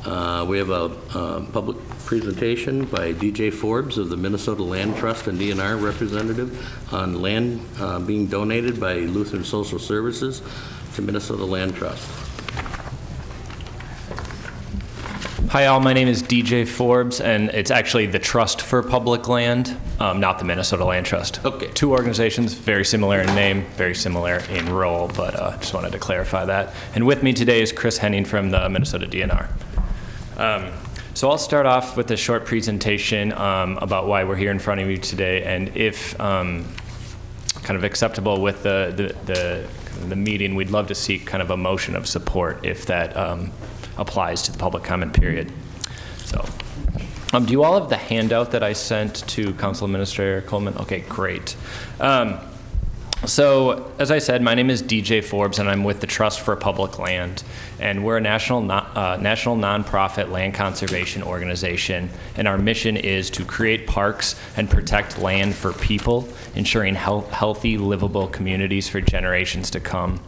We have a public presentation by DJ Forbes of the Minnesota Land Trust and DNR representative on land being donated by Lutheran Social Services to Minnesota Land Trust. Hi all, my name is DJ Forbes, and it's actually the Trust for Public Land, not the Minnesota Land Trust. Okay. Two organizations, very similar in name, very similar in role, but just wanted to clarify that. And with me today is Chris Henning from the Minnesota DNR. So I'll start off with a short presentation about why we're here in front of you today, and if kind of acceptable with the meeting, we'd love to seek kind of a motion of support if that applies to the public comment period. So, do you all have the handout that I sent to Council Administrator Coleman? Okay, great. So, as I said, my name is DJ Forbes, and I'm with the Trust for Public Land, and we're a national nonprofit land conservation organization, and our mission is to create parks and protect land for people, ensuring healthy, livable communities for generations to come.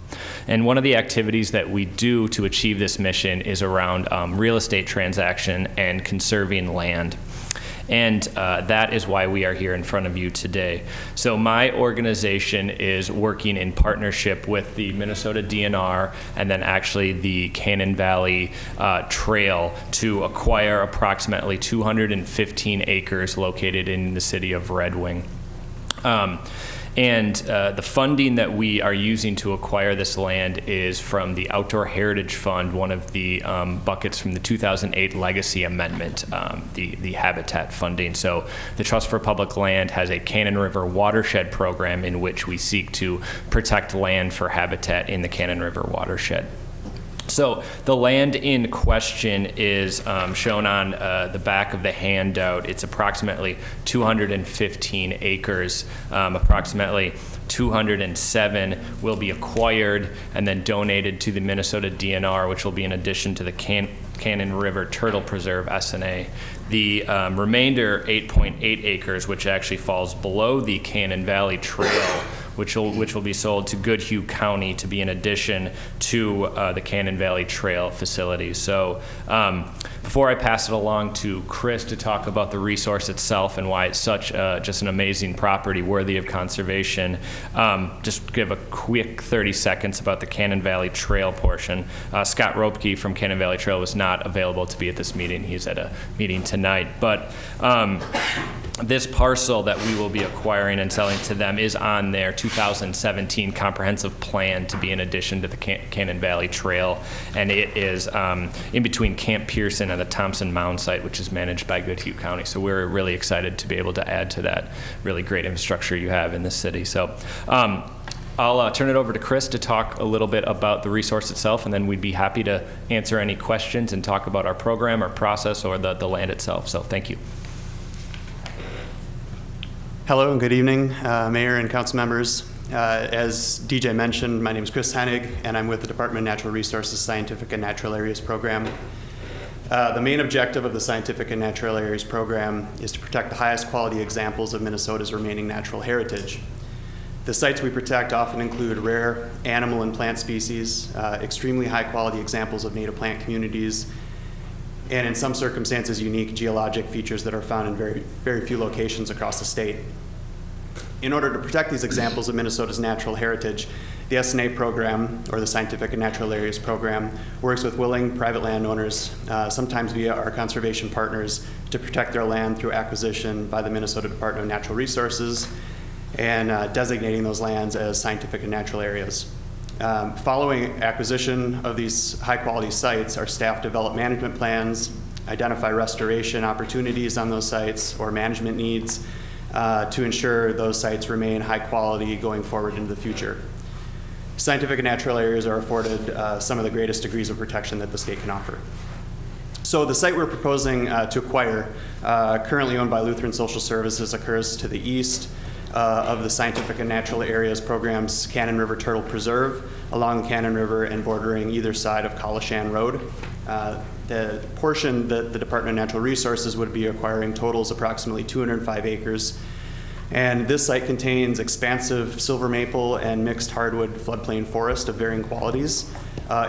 And one of the activities that we do to achieve this mission is around real estate transaction and conserving land. And that is why we are here in front of you today. So my organization is working in partnership with the Minnesota DNR and then actually the Cannon Valley Trail to acquire approximately 215 acres located in the city of Red Wing. And the funding that we are using to acquire this land is from the Outdoor Heritage Fund, one of the buckets from the 2008 Legacy Amendment, the habitat funding. So the Trust for Public Land has a Cannon River watershed program in which we seek to protect land for habitat in the Cannon River watershed. So the land in question is shown on the back of the handout. It's approximately 215 acres. Approximately 207 will be acquired and then donated to the Minnesota DNR, which will be in addition to the Cannon River Turtle Preserve SNA. The remainder, 8.8 acres, which actually falls below the Cannon Valley Trail, which will be sold to Goodhue County to be in addition to the Cannon Valley Trail facility. So before I pass it along to Chris to talk about the resource itself and why it's such just an amazing property worthy of conservation, just give a quick 30 seconds about the Cannon Valley Trail portion. Scott Ropke from Cannon Valley Trail was not available to be at this meeting. He's at a meeting tonight. But this parcel that we will be acquiring and selling to them is on their 2017 comprehensive plan to be in addition to the Cannon Valley Trail, and it is in between Camp Pearson and the Thompson Mound site, which is managed by Goodhue County. So we're really excited to be able to add to that really great infrastructure you have in this city. So I'll turn it over to Chris to talk a little bit about the resource itself, and then we'd be happy to answer any questions and talk about our program, our process, or the land itself. So thank you. Hello and good evening, Mayor and Council members. As DJ mentioned, my name is Chris Hennig, and I'm with the Department of Natural Resources Scientific and Natural Areas Program. The main objective of the Scientific and Natural Areas Program is to protect the highest quality examples of Minnesota's remaining natural heritage. The sites we protect often include rare animal and plant species, extremely high quality examples of native plant communities, and in some circumstances, unique geologic features that are found in very, very few locations across the state. In order to protect these examples of Minnesota's natural heritage, the SNA program, or the Scientific and Natural Areas Program, works with willing private landowners, sometimes via our conservation partners, to protect their land through acquisition by the Minnesota Department of Natural Resources and designating those lands as scientific and natural areas. Following acquisition of these high-quality sites, our staff develop management plans, identify restoration opportunities on those sites or management needs to ensure those sites remain high quality going forward into the future. Scientific and natural areas are afforded some of the greatest degrees of protection that the state can offer. So the site we're proposing to acquire, currently owned by Lutheran Social Services, occurs to the east of the Scientific and Natural Areas Program's Cannon River Turtle Preserve along the Cannon River and bordering either side of Colishan Road. The portion that the Department of Natural Resources would be acquiring totals approximately 205 acres. And this site contains expansive silver maple and mixed hardwood floodplain forest of varying qualities,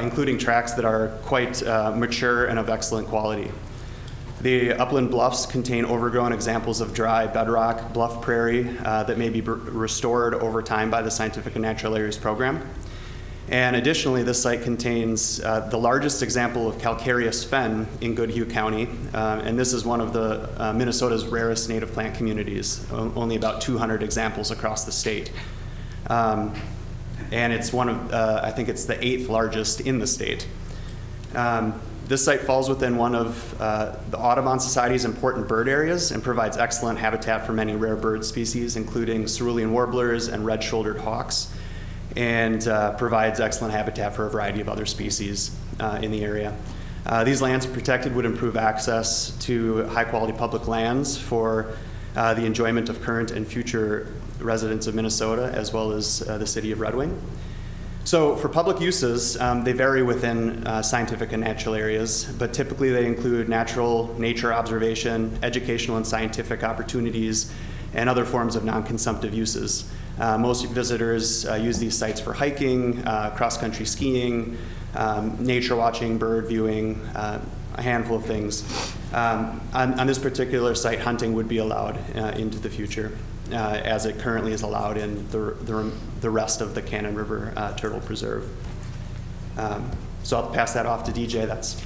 including tracts that are quite mature and of excellent quality. The upland bluffs contain overgrown examples of dry bedrock bluff prairie that may be restored over time by the Scientific and Natural Areas Program. And additionally, this site contains the largest example of calcareous fen in Goodhue County, and this is one of the Minnesota's rarest native plant communities, only about 200 examples across the state. And it's one of, I think it's the 8th largest in the state. This site falls within one of the Audubon Society's important bird areas and provides excellent habitat for many rare bird species, including cerulean warblers and red-shouldered hawks, and provides excellent habitat for a variety of other species in the area. These lands, if protected, would improve access to high-quality public lands for the enjoyment of current and future residents of Minnesota, as well as the city of Red Wing. So for public uses, they vary within scientific and natural areas, but typically they include nature observation, educational and scientific opportunities, and other forms of non-consumptive uses. Most visitors use these sites for hiking, cross-country skiing, nature watching, bird viewing, a handful of things. On this particular site, hunting would be allowed into the future, as it currently is allowed in the rest of the Cannon River Turtle Preserve. So I'll pass that off to DJ. That's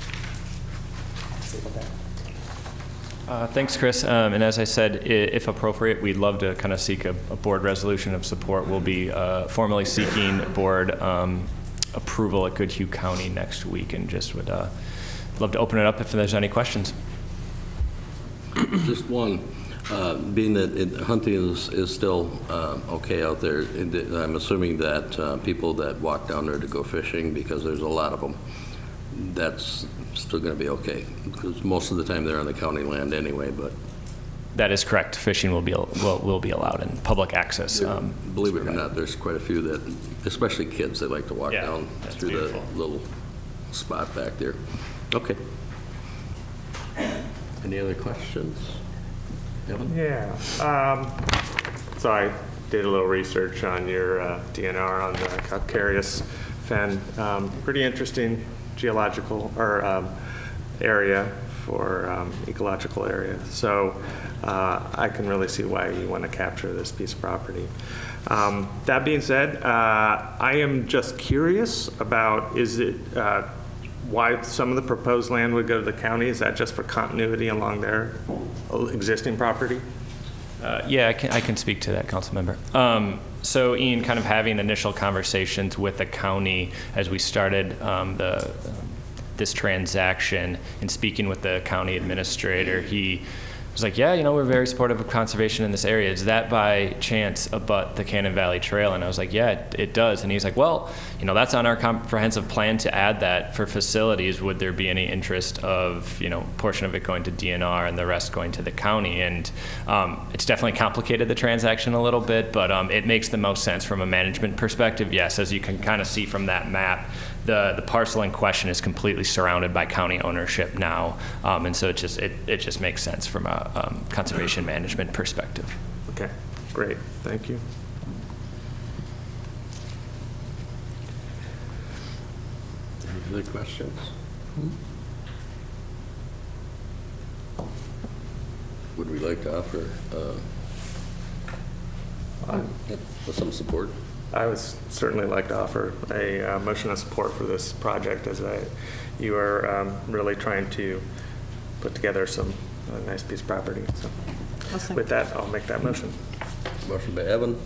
Thanks, Chris. And as I said, if appropriate, we'd love to kind of seek a board resolution of support. We'll be formally seeking board approval at Goodhue County next week, and just would love to open it up if there's any questions. Just one. Being that hunting is still okay out there, I'm assuming that people that walk down there to go fishing, because there's a lot of them, that's still going to be okay, because most of the time they're on the county land anyway. But that is correct. Fishing will be allowed in public access. Believe it or not, there's quite a few that, especially kids, they like to walk down through beautiful. The little spot back there. Okay. Any other questions? Evan? Yeah. So I did a little research on your DNR on the calcareous fen. Pretty interesting geological or area for ecological area. So I can really see why you want to capture this piece of property. That being said, I am just curious about, is it why some of the proposed land would go to the county? Is that just for continuity along their existing property? Yeah, I can speak to that, council member. So Ian, kind of having initial conversations with the county as we started this transaction, and speaking with the county administrator, he was like, yeah, we're very supportive of conservation in this area. Does that by chance abut the Cannon Valley Trail? And I was like, yeah, it does. And he's like, well, that's on our comprehensive plan to add that for facilities. Would there be any interest of, portion of it going to DNR and the rest going to the county? And it's definitely complicated the transaction a little bit, but it makes the most sense from a management perspective. Yes, as you can kind of see from that map, the parcel in question is completely surrounded by county ownership now, and so it just makes sense from a conservation management perspective. Okay, great, thank you. Any other questions? Would we like to offer some support? I would certainly like to offer a motion of support for this project, as you are really trying to put together a nice piece of property. So with that, I'll make that motion. Motion by Evan.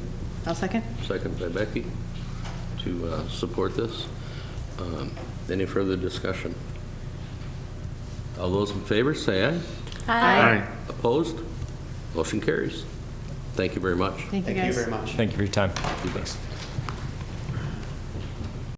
I'll second. Second by Becky to support this. Any further discussion? All those in favor say aye. Aye. Opposed? Motion carries. Thank you very much. Thank you, guys. Thank you very much. Thank you for your time. You bet.